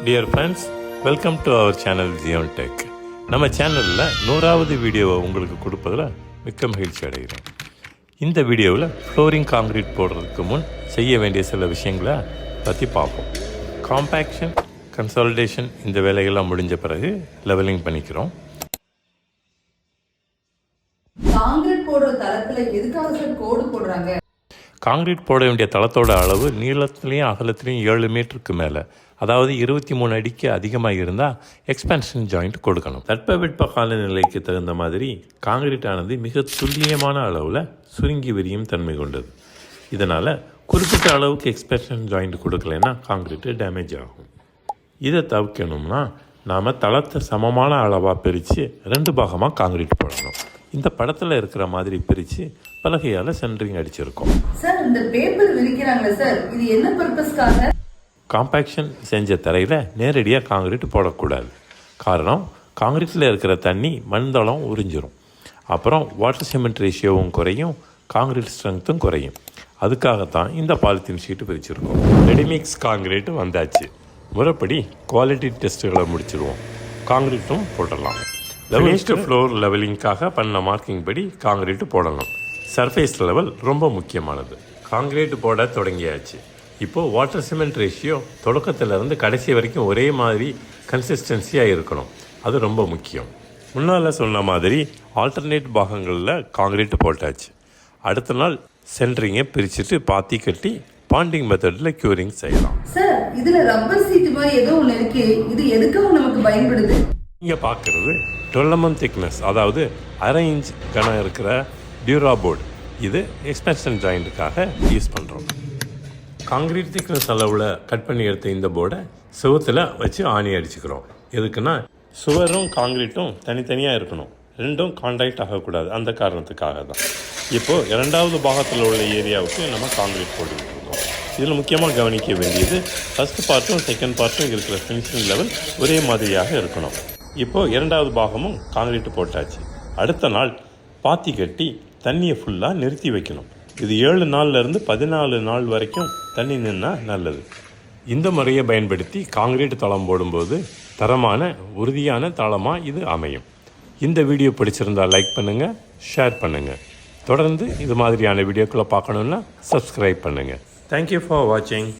Dear friends, welcome to our channel Zion Tech. நம்ம சேனலில் 100வது வீடியோவை உங்களுக்கு கொடுப்பதில் மிக்க மகிழ்ச்சி அடைகிறேன். இந்த வீடியோவில் ஃப்ளோரிங் காங்கிரீட் போடுறதுக்கு முன் செய்ய வேண்டிய சில விஷயங்களை பற்றி பார்ப்போம். காம்பேக்ஷன், கன்சாலிடேஷன் இந்த வேலைகள்லாம் முடிஞ்ச பிறகு லெவலிங் பண்ணிக்கிறோம். காங்கிரீட் போடுற தளத்துல எதுக்காக சார் கோடு போடுறாங்க? காங்கிரீட் போட வேண்டிய தளத்தோட அளவு நீளத்துலேயும் அகலத்துலேயும் 7 மீட்டருக்கு மேலே, அதாவது 23 அடிக்கு அதிகமாக இருந்தால் எக்ஸ்பென்ஷன் ஜாயிண்ட் கொடுக்கணும். தட்பவெட்ப காலநிலைக்கு தகுந்த மாதிரி காங்கிரீட் ஆனது மிக துல்லியமான அளவில் சுருங்கி விரியும் தன்மை கொண்டது. இதனால் குறிப்பிட்ட அளவுக்கு எக்ஸ்பென்ஷன் ஜாயிண்ட் கொடுக்கலைன்னா காங்கிரீட்டு டேமேஜ் ஆகும். இதை தவிர்க்கணும்னா நாம் தளத்தை சமமான அளவாக பிரித்து 2 பாகமாக காங்கிரீட் போடணும். இந்த படத்தில் இருக்கிற மாதிரி பிரித்து பலகையால் சென்ட்ரிங் அடிச்சிருக்கோம். சார், இந்த பேப்பர் விரிக்கிறாங்களே சார், இது என்ன பர்பஸ்க்காக? காம்பேக்ஷன் செஞ்ச தரையில் நேரடியாக காங்கிரீட் போடக்கூடாது. காரணம், காங்கிரீட்டில் இருக்கிற தண்ணி மண்தளம் உறிஞ்சிரும். அப்புறம் வாட்டர் சிமெண்ட் ரேஷியோவும் குறையும், காங்கிரீட் ஸ்ட்ரென்த்தும் குறையும். அதுக்காகத்தான் இந்த பாலித்தீன் ஷீட்டு பிரிச்சிருக்கோம். ரெடிமிக்ஸ் காங்கிரீட் வந்தாச்சு. முறைப்படி குவாலிட்டி டெஸ்ட்டுகளை முடிச்சிருவோம். காங்கிரீட்டும் போடலாம். லெவலிஸ்ட் ஃப்ளோர் லெவலிங்காக பண்ண மார்க்கிங் படி காங்கிரீட் போடணும். சர்ஃபேஸ் லெவல் ரொம்ப முக்கியமானது. காங்கிரீட் போட தொடங்கியாச்சு. இப்போது வாட்டர் சிமெண்ட் ரேஷியோ தொடக்கத்திலேருந்து கடைசி வரைக்கும் ஒரே மாதிரி கன்சிஸ்டன்சியாக இருக்கணும். அது ரொம்ப முக்கியம். முன்னால் சொன்ன மாதிரி ஆல்டர்னேட் பாகங்களில் காங்கிரீட் போட்டாச்சு. அடுத்த நாள் சென்ட்ரிங்கை பிரிச்சுட்டு பாத்தி கட்டி பாண்டிங் மெத்தடில் க்யூரிங் செய்யலாம். சார், இதில் ரப்பர் சீட்டு மாதிரி ஏதோ ஒன்று இருக்கு, இது எதுக்காக நமக்கு பயன்படுது? இங்கே பார்க்குறது 12 mm திக்னஸ், அதாவது 1/2 inch கனம் இருக்கிற டியூரா போர்டு. இது எக்ஸ்பென்ஷன் ஜாயிண்ட்டுக்காக யூஸ் பண்ணுறோம். காங்கிரீட் திக்னஸ் அளவில் கட் பண்ணி எடுத்த இந்த போர்டை சுவத்தில் வச்சு ஆணி அடிச்சுக்கிறோம். எதுக்குன்னா சுவரும் காங்கிரீட்டும் தனித்தனியாக இருக்கணும், ரெண்டும் கான்டாக்ட் ஆகக்கூடாது. அந்த காரணத்துக்காக தான். இப்போது 2வது பாகத்தில் உள்ள ஏரியாவுக்கு நம்ம காங்கிரீட் போட்டுக்கிட்டு இருக்கோம். இதில் முக்கியமாக கவனிக்க வேண்டியது, ஃபஸ்ட் பார்ட்டும் செகண்ட் பார்ட்டும் இருக்கிற ஃபினிஷிங் லெவல் ஒரே மாதிரியாக இருக்கணும். இப்போது 2வது பாகமும் காங்கிரீட் போட்டாச்சு. அடுத்த நாள் பாத்தி கட்டி தண்ணியை ஃபுல்லாக நிறுத்தி வைக்கணும். இது 7 நாள்லேருந்து 14 நாள் வரைக்கும் தண்ணி நின்னா நல்லது. இந்த முறையை பயன்படுத்தி காங்கிரீட் தளம் போடும்போது தரமான உறுதியான தளமாக இது அமையும். இந்த வீடியோ பிடிச்சிருந்தால் லைக் பண்ணுங்கள், ஷேர் பண்ணுங்கள். தொடர்ந்து இது மாதிரியான வீடியோக்களை பார்க்கணுன்னா சப்ஸ்கிரைப் பண்ணுங்கள். தேங்க்யூ ஃபார் வாட்சிங்.